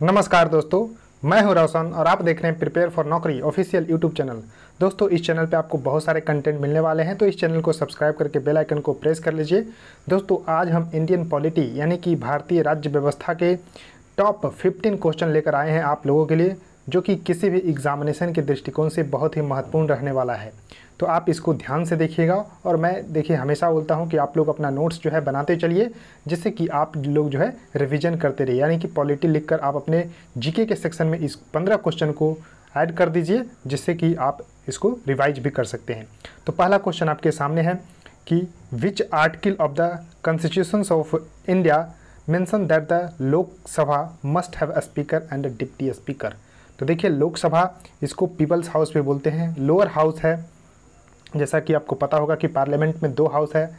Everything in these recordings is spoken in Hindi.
नमस्कार दोस्तों, मैं हूं रोशन और आप देख रहे हैं प्रिपेयर फॉर नौकरी ऑफिशियल यूट्यूब चैनल। दोस्तों, इस चैनल पे आपको बहुत सारे कंटेंट मिलने वाले हैं, तो इस चैनल को सब्सक्राइब करके बेल आइकन को प्रेस कर लीजिए। दोस्तों, आज हम इंडियन पॉलिटी यानी कि भारतीय राज्य व्यवस्था के टॉप 15 क्वेश्चन लेकर आए हैं आप लोगों के लिए, जो कि किसी भी एग्जामिनेशन के दृष्टिकोण से बहुत ही महत्वपूर्ण रहने वाला है। तो आप इसको ध्यान से देखिएगा और मैं देखिए हमेशा बोलता हूं कि आप लोग अपना नोट्स जो है बनाते चलिए, जिससे कि आप लोग जो है रिवीजन करते रहिए। यानी कि पॉलिटी लिखकर आप अपने जीके के सेक्शन में इस 15 क्वेश्चन को ऐड कर दीजिए, जिससे कि आप इसको रिवाइज भी कर सकते हैं। तो पहला क्वेश्चन आपके सामने है कि which article of the constitution of India mention that the Lok Sabha must have a speaker and a deputy speaker. तो देखिए, लोकसभा इसको पीपल्स हाउस भी बोलते हैं, लोअर हाउस है। जैसा कि आपको पता होगा कि पार्लियामेंट में 2 हाउस है,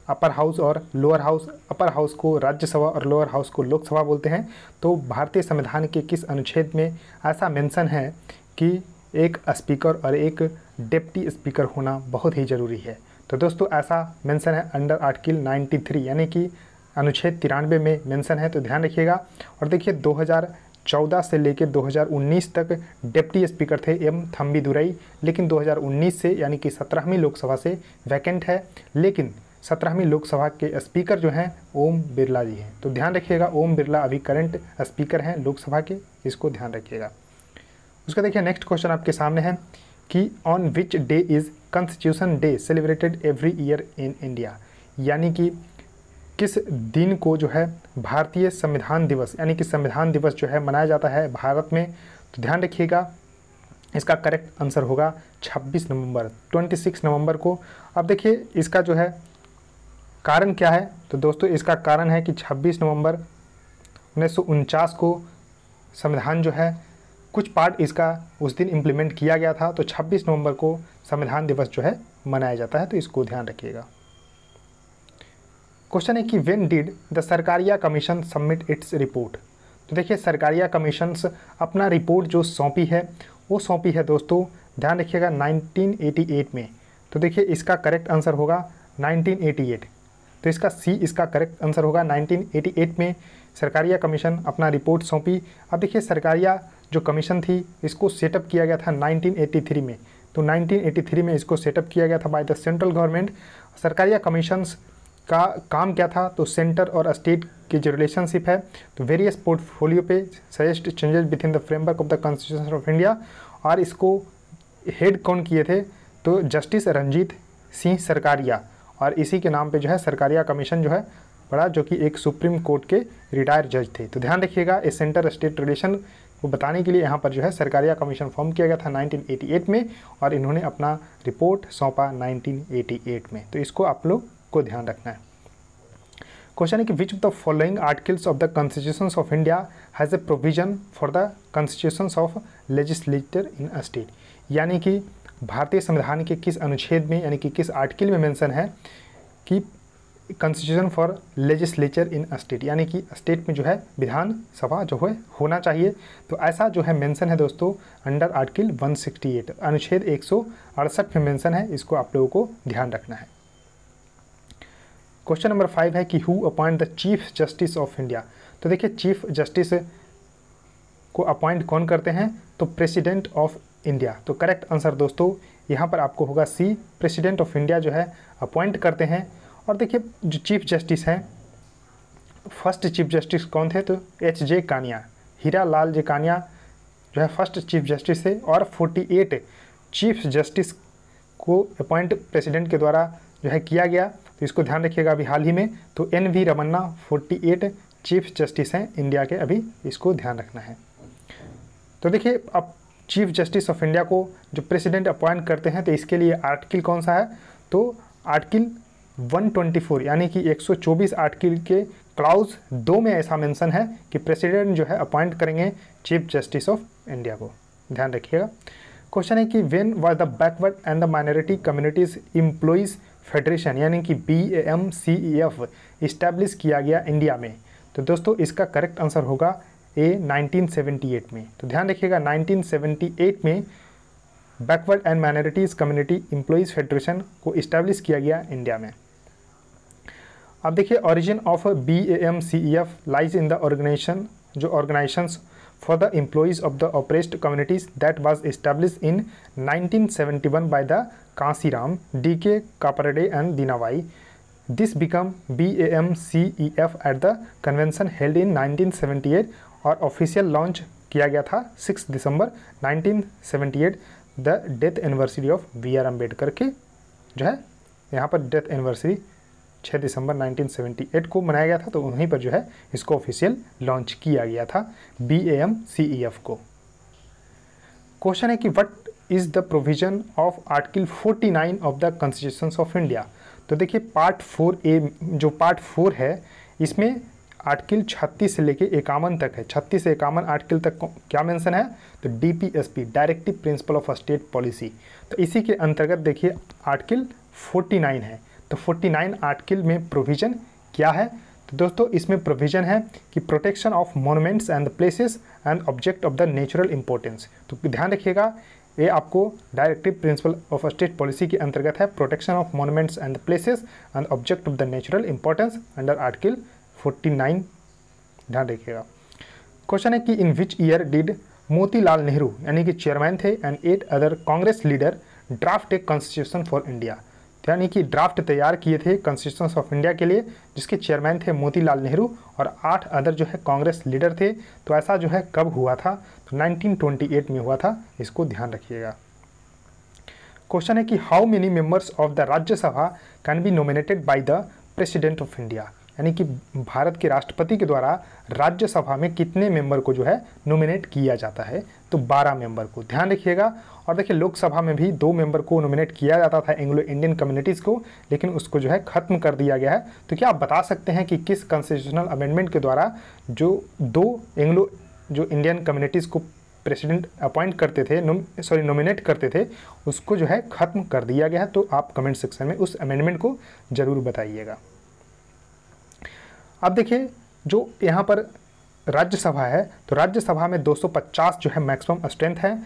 अपर हाउस और लोअर हाउस। अपर हाउस को राज्यसभा और लोअर हाउस को लोकसभा बोलते हैं। तो भारतीय संविधान के किस अनुच्छेद में ऐसा मेंशन है कि एक स्पीकर और एक डिप्टी स्पीकर होना बहुत ही ज़रूरी है? तो दोस्तों, ऐसा मेंशन है अंडर आर्टिकल 93 यानी कि अनुच्छेद 93 में मेंशन है। तो ध्यान रखिएगा। और देखिए, 2014 से लेकर 2019 तक डिप्टी स्पीकर थे एम थम्बी दुरई, लेकिन 2019 से यानी कि 17वीं लोकसभा से वैकेंट है। लेकिन 17वीं लोकसभा के स्पीकर जो हैं ओम बिरला जी हैं। तो ध्यान रखिएगा, ओम बिरला अभी करंट स्पीकर हैं लोकसभा के, इसको ध्यान रखिएगा। उसका देखिए नेक्स्ट क्वेश्चन आपके सामने है कि on which day is constitution day celebrated every year in India. यानी कि किस दिन को जो है भारतीय संविधान दिवस यानी कि संविधान दिवस जो है मनाया जाता है भारत में। तो ध्यान रखिएगा, इसका करेक्ट आंसर होगा 26 नवंबर 26 नवंबर को। अब देखिए, इसका जो है कारण क्या है? तो दोस्तों, इसका कारण है कि 26 नवंबर 1949 को संविधान जो है कुछ पार्ट इसका उस दिन इम्प्लीमेंट किया गया था। तो 26 नवंबर को संविधान दिवस जो है मनाया जाता है, तो इसको ध्यान रखिएगा। क्वेश्चन है कि when did the Sarkaria commission submit its report. तो देखिए, सरकारिया कमीशंस अपना रिपोर्ट जो सौंपी है वो सौंपी है दोस्तों, ध्यान रखिएगा, 1988 में। तो देखिए, इसका करेक्ट आंसर होगा 1988। तो इसका सी इसका करेक्ट आंसर होगा। 1988 में सरकारिया कमीशन अपना रिपोर्ट सौंपी। अब देखिए, सरकारिया जो कमीशन थी इसको सेटअप किया गया था 1983 में। तो 1983 में इसको सेटअप किया गया था by the central government. Sarkaria commissions का काम क्या था? तो सेंटर और स्टेट की जो रिलेशनशिप है, तो वेरियस पोर्टफोलियो पे suggest changes with in the framework of the constitution of India. और इसको हेड कौन किए थे? तो जस्टिस रंजीत सिंह सरकारिया। और इसी के नाम पे जो है सरकारिया कमीशन जो है पड़ा, जो कि एक सुप्रीम कोर्ट के रिटायर्ड जज थे। तो ध्यान रखिएगा, इस सेंटर स्टेट रिलेशन को बताने के लिए यहाँ पर जो है सरकारिया कमीशन फॉर्म किया गया था 1988 में, और इन्होंने अपना रिपोर्ट सौंपा 1988 में। तो इसको आप लोग को ध्यान रखना है। क्वेश्चन है कि which of the following articles of the constitution of India has a provision for the constitution of legislature in a state. यानी कि भारतीय संविधान के किस अनुच्छेद में यानी कि किस आर्टिकल में मेंशन है कि constitution for legislature in a state, यानी कि स्टेट में जो है विधानसभा जो है होना चाहिए। तो ऐसा जो है मेंशन है दोस्तों अंडर आर्टिकल 168 अनुच्छेद 168 में मेंशन है, इसको आप लोगों को ध्यान रखना है। क्वेश्चन नंबर 5 है कि who appoint the chief justice of India. तो देखिए, चीफ जस्टिस को अपॉइंट कौन करते हैं? तो प्रेसिडेंट ऑफ इंडिया। तो करेक्ट आंसर दोस्तों यहाँ पर आपको होगा सी, प्रेसिडेंट ऑफ इंडिया जो है अपॉइंट करते हैं। और देखिए, जो चीफ जस्टिस हैं, फर्स्ट चीफ जस्टिस कौन थे? तो एच.जे. कानिया, हीरा लाल जे कानिया जो है फर्स्ट चीफ जस्टिस थे। और 48 चीफ जस्टिस को अपॉइंट प्रेसिडेंट के द्वारा जो है किया गया। तो इसको ध्यान रखिएगा अभी हाल ही में। तो एन.वी. रमन्ना 48 चीफ जस्टिस हैं इंडिया के, अभी इसको ध्यान रखना है। तो देखिए, अब चीफ जस्टिस ऑफ इंडिया को जो प्रेसिडेंट अपॉइंट करते हैं, तो इसके लिए आर्टिकल कौन सा है? तो आर्टिकल 124 यानी कि 124 आर्टिकल के क्लाउज 2 में ऐसा मेंशन है कि प्रेसिडेंट जो है अपॉइंट करेंगे चीफ जस्टिस ऑफ इंडिया को, ध्यान रखिएगा। क्वेश्चन है कि when was the backward and the minority communities employees federation यानी कि BAMCEF इस्टेब्लिश किया गया इंडिया में। तो दोस्तों, इसका करेक्ट आंसर होगा ए 1978 में। तो ध्यान रखिएगा, 1978 में backward and minorities community employees federation को इस्टेब्लिश किया गया इंडिया में। अब देखिए, origin of BAMCEF lies in the organisations for the employees of the oppressed communities that was established in 1971 by the Kansiram, D.K. Kaparade and Dinawai. This became BAMCEF at the convention held in 1978 और ऑफिशियल लॉन्च किया गया था 6 दिसंबर 1978, the death anniversary of B.R. Ambedkar के जो है यहाँ पर डेथ एनिवर्सरी 6 दिसंबर 1978 को मनाया गया था, तो वहीं पर जो है इसको ऑफिशियल लॉन्च किया गया था BAMCEF को। क्वेश्चन है कि what is the provision of article 49 of the constitution of India. तो देखिए पार्ट 4A जो पार्ट 4 है इसमें आर्टिकल 36 से लेके 51 तक है। 36 से 51 आर्टिकल तक क्या मेंशन है, तो DPSP directive principle of state policy, तो इसी के अंतर्गत देखिए आर्टिकल 49 है। तो 49 आर्टिकल में प्रोविज़न क्या है, तो दोस्तों इसमें प्रोविज़न है कि protection of monuments and places and object of the natural importance. तो ध्यान रखिएगा ये आपको directive principle of state policy के अंतर्गत है, protection of monuments and places and object of the natural importance under article 49। ध्यान रखिएगा। क्वेश्चन है कि in which year did Motilal Nehru यानी कि चेयरमैन थे and 8 other Congress leader draft a constitution for India, यानी कि ड्राफ्ट तैयार किए थे कॉन्स्टिट्यूशन ऑफ इंडिया के लिए, जिसके चेयरमैन थे मोतीलाल नेहरू और 8 अदर जो है कांग्रेस लीडर थे। तो ऐसा जो है कब हुआ था, तो 1928 में हुआ था, इसको ध्यान रखिएगा। क्वेश्चन है कि how many members of the Rajya Sabha can be nominated by the president of India, यानी कि भारत के राष्ट्रपति के द्वारा राज्यसभा में कितने मेंबर को जो है नॉमिनेट किया जाता है, तो 12 मेंबर को। ध्यान रखिएगा। और देखिए लोकसभा में भी 2 मेंबर को नॉमिनेट किया जाता था एंग्लो इंडियन कम्युनिटीज़ को, लेकिन उसको जो है ख़त्म कर दिया गया है। तो क्या आप बता सकते हैं कि किस कॉन्स्टिट्यूशनल अमेंडमेंट के द्वारा जो 2 एंग्लो जो इंडियन कम्युनिटीज़ को प्रेसिडेंट अपॉइंट करते थे, नॉमिनेट करते थे, उसको जो है ख़त्म कर दिया गया है। तो आप कमेंट सेक्शन में उस अमेंडमेंट को ज़रूर बताइएगा। अब देखिए जो यहाँ पर राज्यसभा है, तो राज्यसभा में 250 जो है मैक्सिमम स्ट्रेंथ है,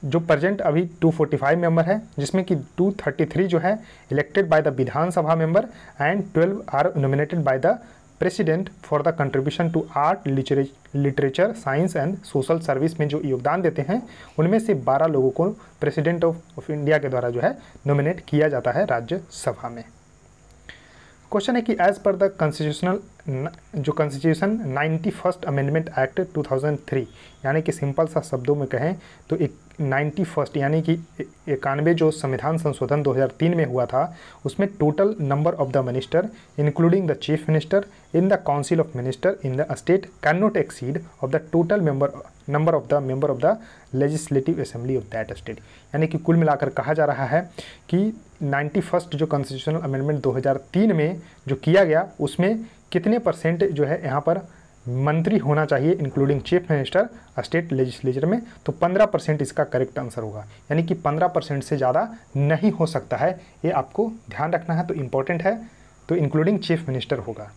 जो प्रेजेंट अभी 245 मेंबर है, जिसमें कि 233 जो है elected by the Vidhan Sabha member and 12 are nominated by the president for the contribution to art, literature, science and social service में जो योगदान देते हैं, उनमें से 12 लोगों को प्रेसिडेंट ऑफ इंडिया के द्वारा जो है नॉमिनेट किया जाता है राज्यसभा में। क्वेश्चन है कि as per the constitution 91st amendment act 2003, यानी कि सिंपल सा शब्दों में कहें तो 91 यानी कि 91 जो संविधान संशोधन 2003 में हुआ था, उसमें total number of the minister including the chief minister in the council of minister in the state can not exceed of the total number of the legislative assembly of that state. यानी कि कुल मिलाकर कहा जा रहा है कि 91 जो कॉन्स्टिट्यूशनल अमेंडमेंट 2003 में जो किया गया, उसमें कितने % जो है यहाँ पर मंत्री होना चाहिए including chief minister state legislature में, तो 15% इसका करेक्ट आंसर होगा। यानी कि 15% से ज़्यादा नहीं हो सकता है, ये आपको ध्यान रखना है, तो इम्पोर्टेंट है। तो इंक्लूडिंग चीफ मिनिस्टर होगा।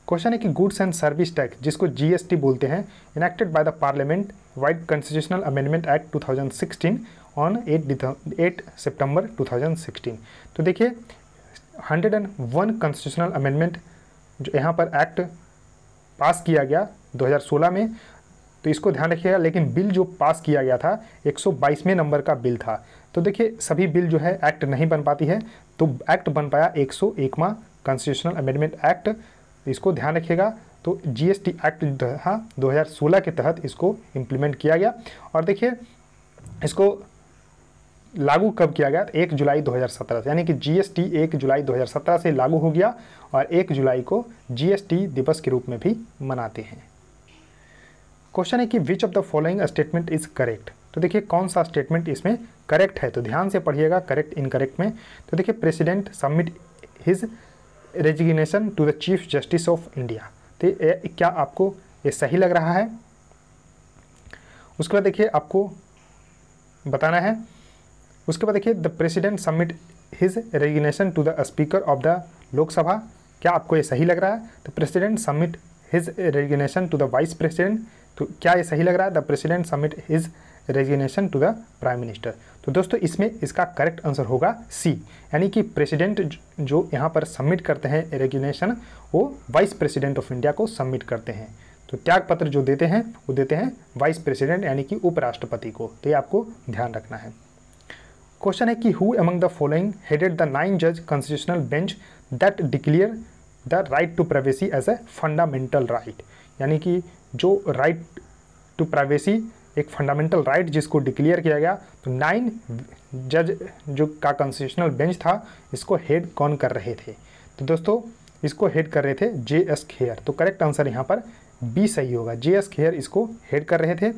क्वेश्चन है कि गुड्स एंड सर्विस टैक्स, जिसको GST बोलते हैं, enacted by the parliament wide constitutional amendment act 2016 on 8 सितंबर 2016। तो देखिए 101 कॉन्स्टिट्यूशनल अमेंडमेंट जो यहाँ पर एक्ट पास किया गया 2016 में, तो इसको ध्यान रखिएगा। लेकिन बिल जो पास किया गया था 122वें नंबर का बिल था। तो देखिए सभी बिल जो है एक्ट नहीं बन पाती है, तो एक्ट बन पाया 101वां कॉन्स्टिट्यूशनल अमेंडमेंट एक्ट, इसको ध्यान रखिएगा। तो GST एक्ट 2016 के तहत इसको इम्प्लीमेंट किया गया। और देखिए इसको लागू कब किया गया, 1 जुलाई 2017 से, यानी कि GST 1 जुलाई 2017 से लागू हो गया और 1 जुलाई को GST दिवस के रूप में भी मनाते हैं। क्वेश्चन है कि which of the following statement is correct. तो देखिए कौन सा स्टेटमेंट इसमें करेक्ट है, तो ध्यान से पढ़िएगा करेक्ट इनकरेक्ट में। तो देखिए president submit his resignation to the chief justice of India, तो क्या आपको ये सही लग रहा है। उसके बाद देखिए आपको बताना है, उसके बाद देखिए the president submit his resignation to the speaker of the Lok Sabha, क्या आपको ये सही लग रहा है। तो president submit his resignation to the vice president, तो क्या ये सही लग रहा है, the president submit his resignation to the prime minister. तो दोस्तों इसमें इसका करेक्ट आंसर होगा सी, यानी कि प्रेसिडेंट जो यहाँ पर सबमिट करते हैं रेजिग्नेशन, वो वाइस प्रेसिडेंट ऑफ इंडिया को सबमिट करते हैं। तो त्याग पत्र जो देते हैं वो देते हैं वाइस प्रेसिडेंट यानी कि उपराष्ट्रपति को। तो ये आपको ध्यान रखना है। क्वेश्चन है कि who among the following headed the 9 जज constitutional bench that declare the right to privacy as a fundamental right, यानी कि जो राइट टू प्राइवेसी एक फंडामेंटल राइट जिसको डिक्लेयर किया गया। तो 9 जज जो का कॉन्स्टिट्यूशनल बेंच था, इसको हेड कौन कर रहे थे? तो दोस्तों इसको हेड कर रहे थे J.S. खेयर। तो करेक्ट आंसर यहाँ पर बी सही होगा, J.S. खेयर इसको हेड कर रहे थे।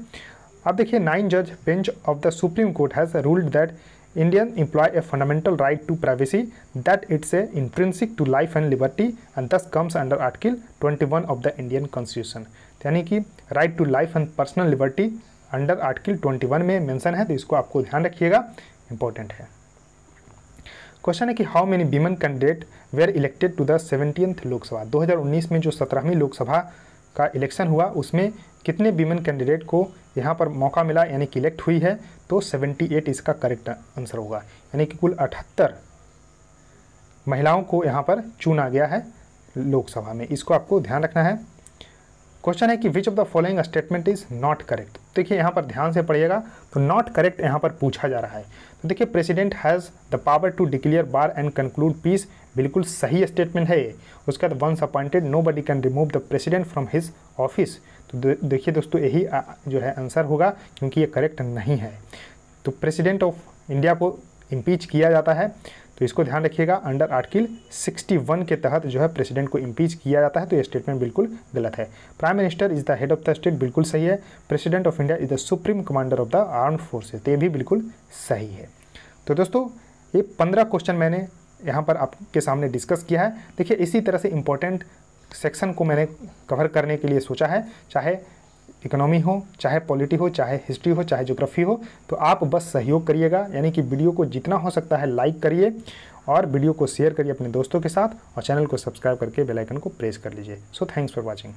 अब देखिए 9 जज bench of the supreme court has ruled that Indian employ a fundamental right to privacy that it's a intrinsic to life and liberty and this comes under article 21 of the Indian constitution. यानी कि right to life and personal liberty under article 21 में मेंशन है, तो इसको आपको ध्यान रखिएगा, इंपॉर्टेंट है। क्वेश्चन है कि how many women candidate were elected to the 70th Lok Sabha. 2019 में जो 17वीं लोकसभा का इलेक्शन हुआ उसमें कितने वीमेन कैंडिडेट को यहाँ पर मौका मिला यानी कि इलेक्ट हुई है? तो 78 इसका करेक्ट आंसर होगा, यानी कि कुल 78 महिलाओं को यहाँ पर चुना गया है लोकसभा में। इसको आपको ध्यान रखना है। क्वेश्चन है कि which of the following statement is not correct. देखिए यहाँ पर ध्यान से पढ़िएगा, तो नॉट करेक्ट यहाँ पर पूछा जा रहा है। तो देखिए president has the power to declare war and conclude peace, बिल्कुल सही स्टेटमेंट है ये। उसके बाद once appointed nobody can remove the president from his office. तो देखिए दोस्तों यही जो है आंसर होगा, क्योंकि ये करेक्ट नहीं है। तो प्रेसिडेंट ऑफ इंडिया को इम्पीच किया जाता है, तो इसको ध्यान रखिएगा, अंडर आर्टिकल 61 के तहत जो है प्रेसिडेंट को इम्पीच किया जाता है। तो ये स्टेटमेंट बिल्कुल गलत है। Prime minister is the head of the state, बिल्कुल सही है। President of India is the supreme commander of the armed forces, तो ये भी बिल्कुल सही है। तो दोस्तों ये 15 क्वेश्चन मैंने यहाँ पर आपके सामने डिस्कस किया है। देखिए इसी तरह से इंपॉर्टेंट सेक्शन को मैंने कवर करने के लिए सोचा है, चाहे इकोनॉमी हो, चाहे पॉलिटी हो, चाहे हिस्ट्री हो, चाहे ज्योग्राफी हो। तो आप बस सहयोग करिएगा, यानी कि वीडियो को जितना हो सकता है लाइक करिए और वीडियो को शेयर करिए अपने दोस्तों के साथ, और चैनल को सब्सक्राइब करके बेल आइकन को प्रेस कर लीजिए। So thanks for watching.